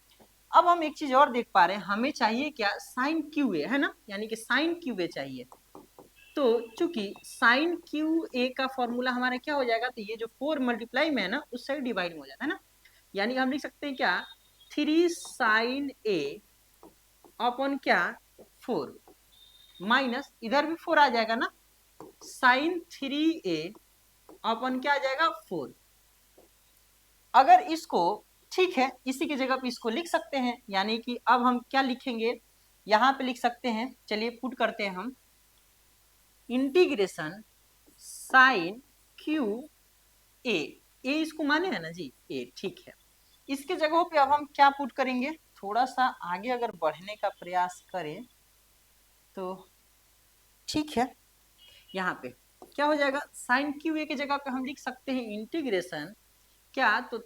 अब हम एक चीज और देख पा रहे हैं हमें चाहिए क्या साइन क्यू ए है ना, यानी कि साइन क्यू ए चाहिए, तो चूंकि साइन क्यू ए का फॉर्मूला हमारा क्या हो जाएगा तो ये जो 4 मल्टीप्लाई में है ना उस साइड डिवाइड में हो जाता है ना, यानी कि हम लिख सकते हैं क्या 3 साइन ए अपॉन क्या 4 माइनस इधर भी 4 आ जाएगा ना साइन 3a अपॉन क्या आ जाएगा 4। अगर इसको ठीक है इसी की जगह पे इसको लिख सकते हैं, यानी कि अब हम क्या लिखेंगे यहाँ पे लिख सकते हैं, चलिए पुट करते हैं हम इंटीग्रेशन साइन क्यू ए, इसको माने है ना जी ए, ठीक है। इसके जगहों पे अब हम क्या पुट करेंगे, थोड़ा सा आगे अगर बढ़ने का प्रयास करें तो ठीक है, यहाँ पे क्या हो जाएगा साइन क्यू ए की जगह पे हम लिख सकते हैं इंटीग्रेशन क्या तो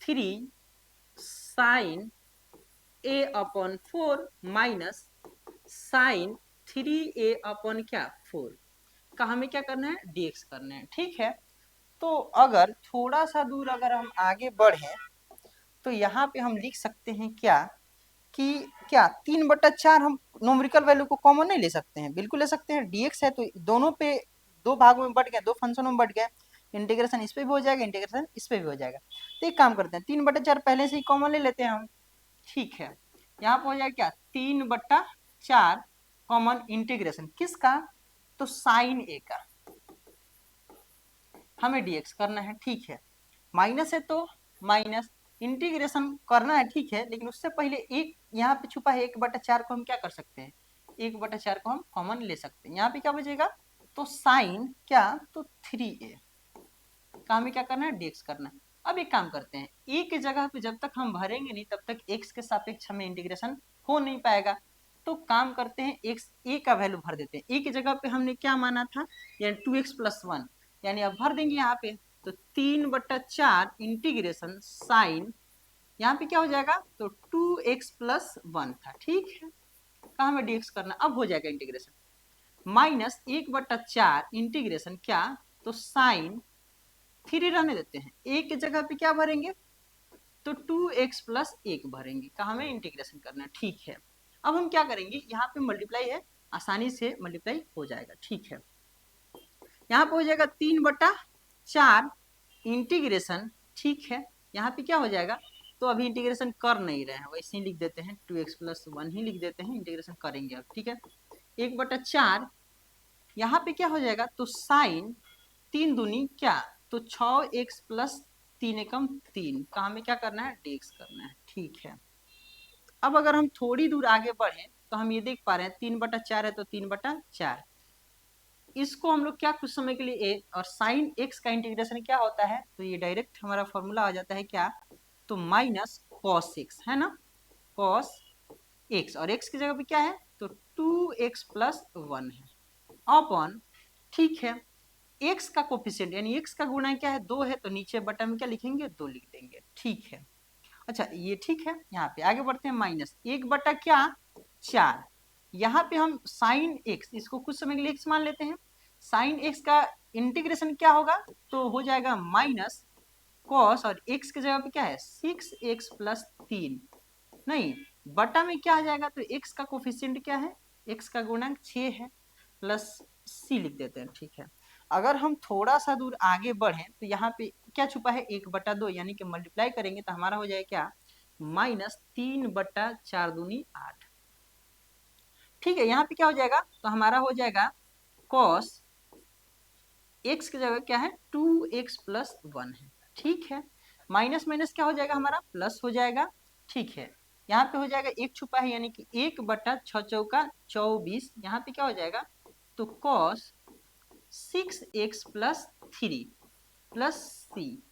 3 sine a upon 4 minus sine 3a upon क्या 4 का हमें क्या करना है dx करना है, ठीक है। तो अगर थोड़ा सा दूर अगर हम आगे बढ़े तो यहाँ पे हम लिख सकते हैं क्या कि क्या 3/4 हम न्यूमेरिकल वैल्यू को कॉमन नहीं ले सकते हैं, बिल्कुल ले सकते हैं, dx है तो दोनों पे दो भागों में बट गया, दो फंक्शनों में बट गया, इंटीग्रेशन इस पे भी हो जाएगा, इंटीग्रेशन इस पे भी हो जाएगा। तो एक काम करते हैं, 3/4 पहले से ही कॉमन ले लेते हैं हम, ठीक है। यहाँ पे हो जाएगा क्या, 3/4 कॉमन इंटीग्रेशन किसका, तो साइन ए का, हमें डीएक्स करना है, ठीक है। माइनस है तो माइनस, इंटीग्रेशन करना है, ठीक है, लेकिन उससे पहले एक यहाँ पे छुपा है 1/4 को हम क्या कर सकते हैं, 1/4 को हम कॉमन ले सकते हैं। यहाँ पे क्या बचेगा, तो साइन क्या, तो 3a का हमें क्या करना है, डीएक्स करना है। अब एक काम करते हैं, ए की जगह पे जब तक हम भरेंगे नहीं तब तक एक्स के सापेक्ष हमें इंटीग्रेशन हो नहीं पाएगा। तो काम करते हैं, एक्स ए का वैल्यू भर देते हैं। ए की जगह पे हमने क्या माना था, यानी 2x+1, यानी अब भर देंगे यहाँ पे, तो 3/4 इंटीग्रेशन साइन, यहाँ पे क्या हो जाएगा, तो 2x+1 था, ठीक है, कहा हमें डीएक्स करना, अब हो जाएगा इंटीग्रेशन, माइनस 1/4 इंटीग्रेशन क्या, तो साइन 3 रहने देते हैं, ए की जगह पे क्या भरेंगे, तो 2x+1 भरेंगे, कहा हमें इंटीग्रेशन करना है, ठीक है। अब हम क्या करेंगे, यहाँ पे मल्टीप्लाई है, आसानी से मल्टीप्लाई हो जाएगा, ठीक है। यहाँ पे हो जाएगा 3/4 इंटीग्रेशन, ठीक है, यहाँ पे क्या हो जाएगा, तो अभी इंटीग्रेशन कर नहीं रहे हैं, वैसे ही लिख देते हैं, 2x+1 ही लिख देते हैं, इंटीग्रेशन करेंगे अब, ठीक है। 1/4 यहाँ पे क्या हो जाएगा, तो साइन 3 दूनी क्या, तो 6x+3 एकम 3 का हमें क्या करना है, डीएक्स करना है, ठीक है। अब अगर हम थोड़ी दूर आगे बढ़े तो हम ये देख पा रहे हैं 3/4 है तो 3/4, इसको हम लोग क्या कुछ समय के लिए ए, और साइन एक्स का इंटीग्रेशन क्या होता है, तो ये डायरेक्ट हमारा फॉर्मूला आ जाता है क्या, तो माइनस कॉस एक्स, है ना, कॉस एक्स, और एक्स की जगह पे क्या है, तो 2x+1 है, अपॉन, ठीक है, एक्स का कोफिशिएंट यानी एक्स का गुणा क्या है, 2 है, तो नीचे बटा में क्या लिखेंगे, 2 लिख देंगे, ठीक है। अच्छा ये ठीक है, यहाँ पे आगे बढ़ते हैं, माइनस 1/4, यहाँ पे हम साइन एक्स, इसको कुछ समय के लिए एक्स मान लेते हैं, साइन एक्स का इंटीग्रेशन क्या होगा, तो हो जाएगा माइनस कॉस, और एक्स की जगह पे क्या है, 6x+3, नहीं बटा में क्या आ जाएगा, तो एक्स का कोफिशिएंट क्या है, एक्स का गुणांक 6 है, प्लस सी लिख देते हैं, ठीक है। अगर हम थोड़ा सा दूर आगे बढ़े तो यहाँ पे क्या छुपा है, 1/2, यानी कि मल्टीप्लाई करेंगे तो हमारा हो जाएगा क्या, -3/4 दूनी 8, ठीक है। यहाँ पे क्या हो जाएगा, तो हमारा हो जाएगा कॉस एक्स की जगह क्या है, 2x+1 है, ठीक है, माइनस माइनस क्या हो जाएगा, हमारा प्लस हो जाएगा, ठीक है। यहाँ पे हो जाएगा एक छुपा है, यानी कि 1/6 चौका 24, यहाँ पे क्या हो जाएगा, तो कॉस 6x+3 प्लस सी,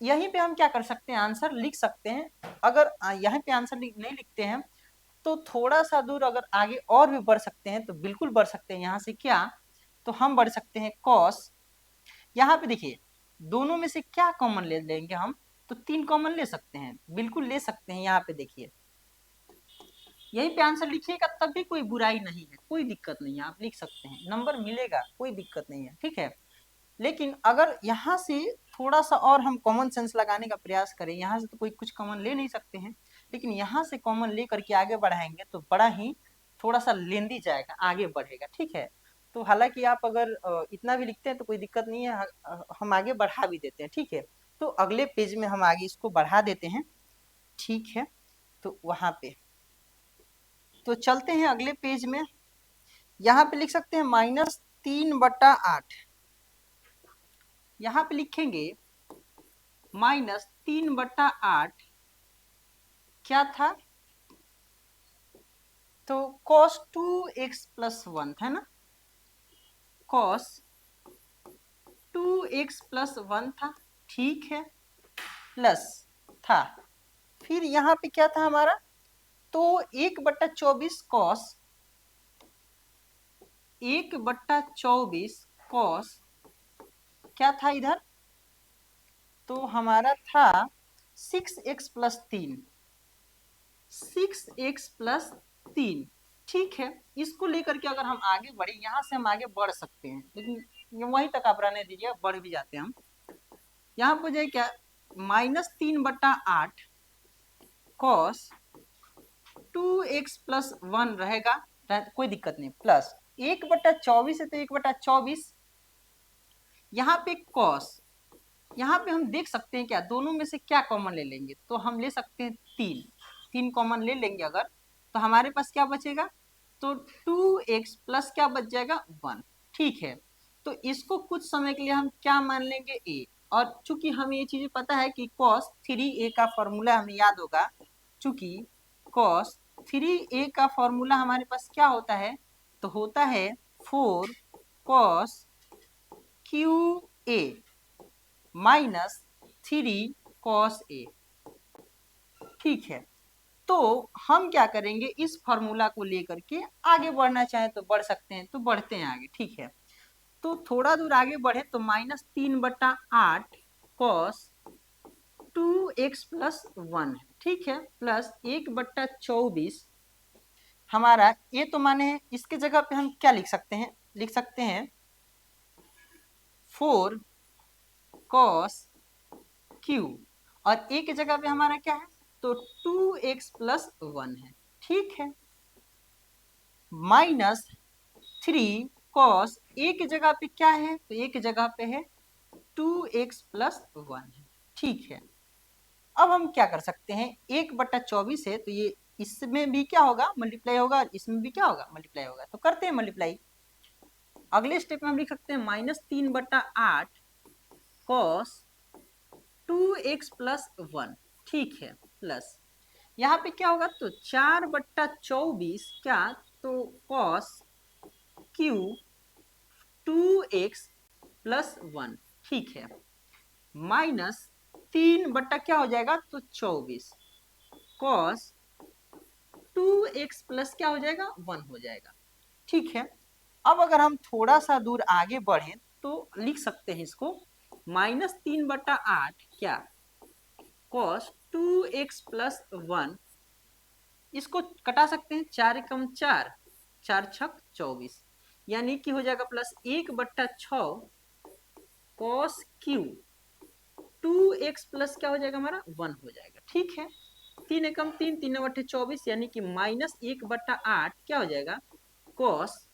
यहीं पे हम क्या कर सकते हैं, आंसर लिख सकते हैं। अगर यहाँ पे आंसर नहीं लिखते हैं तो थोड़ा सा दूर अगर आगे और भी बढ़ सकते हैं तो बिल्कुल बढ़ सकते हैं, यहाँ से क्या, तो हम बढ़ सकते हैं कॉस, यहाँ पे देखिए दोनों में से क्या कॉमन ले लेंगे हम, तो 3 कॉमन ले सकते हैं, बिल्कुल ले सकते हैं, यहाँ पे देखिए यहीं पे आंसर लिखिएगा तब भी कोई बुराई नहीं है, कोई दिक्कत नहीं है, आप लिख सकते हैं, नंबर मिलेगा, कोई दिक्कत नहीं है, ठीक है। लेकिन अगर यहाँ से थोड़ा सा और हम कॉमन सेंस लगाने का प्रयास करें, यहाँ से तो कोई कुछ कॉमन ले नहीं सकते हैं, लेकिन यहाँ से कॉमन ले करके आगे बढ़ाएंगे तो बड़ा ही थोड़ा सा लेंदी जाएगा, आगे बढ़ेगा, ठीक है। तो हालांकि आप अगर इतना भी लिखते हैं तो कोई दिक्कत नहीं है, हम आगे बढ़ा भी देते हैं, ठीक है। तो अगले पेज में हम आगे इसको बढ़ा देते हैं, ठीक है। तो वहां पे तो चलते हैं अगले पेज में, यहाँ पे लिख सकते हैं -3/8, यहाँ पे लिखेंगे -3/8 क्या था, तो cos 2x+1 है ना, cos 2x+1 था, ठीक है, प्लस था, फिर यहाँ पे क्या था हमारा, तो 1/24 cos, 1/24 cos क्या था इधर, तो हमारा था 6x+3, 6x+3, ठीक है। इसको लेकर के अगर हम आगे बढ़े, यहाँ से हम आगे बढ़ सकते हैं, लेकिन वहीं तक आप रहने दीजिए, बढ़ भी जाते हैं हम। यहाँ पर जाए क्या, -3/8 cos 2x+1 रहेगा, कोई दिक्कत नहीं, प्लस 1/24 है तो 1/24 यहाँ पे कॉस, यहाँ पे हम देख सकते हैं क्या दोनों में से क्या कॉमन ले लेंगे, तो हम ले सकते हैं 3 कॉमन ले लेंगे अगर, तो हमारे पास क्या बचेगा, तो 2x प्लस क्या बच जाएगा 1। ठीक है, तो इसको कुछ समय के लिए हम क्या मान लेंगे a, और चूंकि हमें ये चीजें पता है कि cos 3a का फॉर्मूला हमें याद होगा, चूंकि cos 3a का फॉर्मूला हमारे पास क्या होता है, तो होता है 4 cos QA minus 3 cos A। ठीक है, तो हम क्या करेंगे, इस फॉर्मूला को लेकर के आगे बढ़ना चाहे तो बढ़ सकते हैं, तो बढ़ते हैं आगे। ठीक है, तो थोड़ा दूर आगे बढ़े तो -3/8 cos 2x प्लस 1 है। ठीक है, प्लस 1/24 हमारा ये तो माने है, इसके जगह पे हम क्या लिख सकते हैं, लिख सकते हैं 4 cos Q, और a की जगह पे हमारा क्या है, तो 2x प्लस 1 है। ठीक है, -3 cos a की जगह पे क्या है, तो a की जगह पे है 2x प्लस 1 है। ठीक है, अब हम क्या कर सकते हैं, 1/24 है तो ये इसमें भी क्या होगा, मल्टीप्लाई होगा, और इसमें भी क्या होगा, मल्टीप्लाई होगा, तो करते हैं मल्टीप्लाई। अगले स्टेप में हम लिख सकते हैं -3/8 cos 2x प्लस 1। ठीक है, प्लस यहाँ पे क्या होगा, तो 4/24 क्या, तो cos Q 2x प्लस 1। ठीक है, माइनस 3 क्या हो जाएगा, तो 24 cos 2x प्लस क्या हो जाएगा 1 हो जाएगा। ठीक है, अब अगर हम थोड़ा सा दूर आगे बढ़े तो लिख सकते हैं इसको -3/8 क्या cos 2x प्लस 1, इसको कटा सकते हैं, 4 एकम 4, 4 छक 24, यानी कि हो जाएगा plus 1/6 cos Q 2x plus क्या हो जाएगा हमारा 1 हो जाएगा। ठीक है, 3 एकम 3, 3/24, यानी कि -1/8 क्या हो जाएगा cos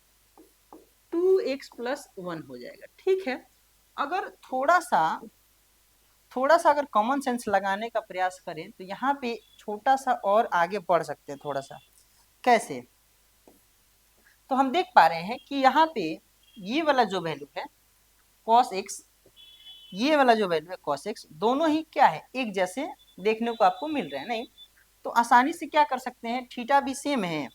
2x प्लस 1 हो जाएगा। ठीक है, अगर थोड़ा सा अगर कॉमन सेंस लगाने का प्रयास करें तो यहाँ पे छोटा सा और आगे बढ़ सकते हैं थोड़ा सा। कैसे, तो हम देख पा रहे हैं कि यहाँ पे ये वाला जो वैल्यू है cos x, ये वाला जो वैल्यू है cos x, दोनों ही क्या है, एक जैसे देखने को आपको मिल रहे हैं, नहीं तो आसानी से क्या कर सकते हैं, थीटा भी सेम है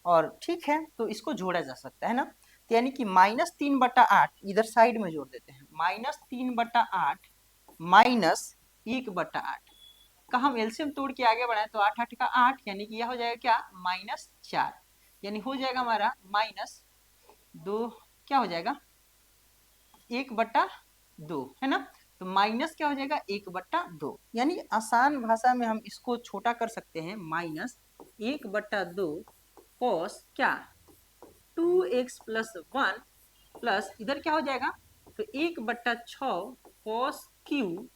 और ठीक है, तो इसको जोड़ा जा सकता है ना, तो यानी कि -3/8 इधर साइड में जोड़ देते हैं, -3/8 -1/8 का हम एलसीएम तोड़ के आगे बढ़ाए तो 8 8 का 8, यानी कि यह हो जाएगा क्या -4, यानी हो जाएगा हमारा -2, क्या हो जाएगा 1/2 है ना, तो माइनस क्या हो जाएगा 1/2, यानी आसान भाषा में हम इसको छोटा कर सकते हैं -1/2 cos क्या 2x प्लस 1 प्लस इधर क्या हो जाएगा, तो 1/6 cos Q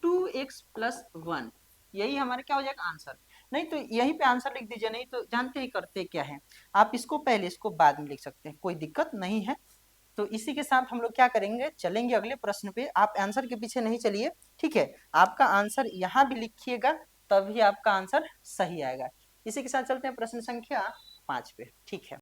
2x प्लस 1, यही हमारा क्या हो जाएगा आंसर। नहीं तो यहीं पे आंसर लिख दीजिए, नहीं तो जानते ही करते क्या है, आप इसको पहले इसको बाद में लिख सकते हैं, कोई दिक्कत नहीं है। तो इसी के साथ हम लोग क्या करेंगे, चलेंगे अगले प्रश्न पे, आप आंसर के पीछे नहीं चलिए। ठीक है, आपका आंसर यहाँ भी लिखिएगा, तभी आपका आंसर सही आएगा। इसी के साथ चलते हैं प्रश्न संख्या 5 पे। ठीक है।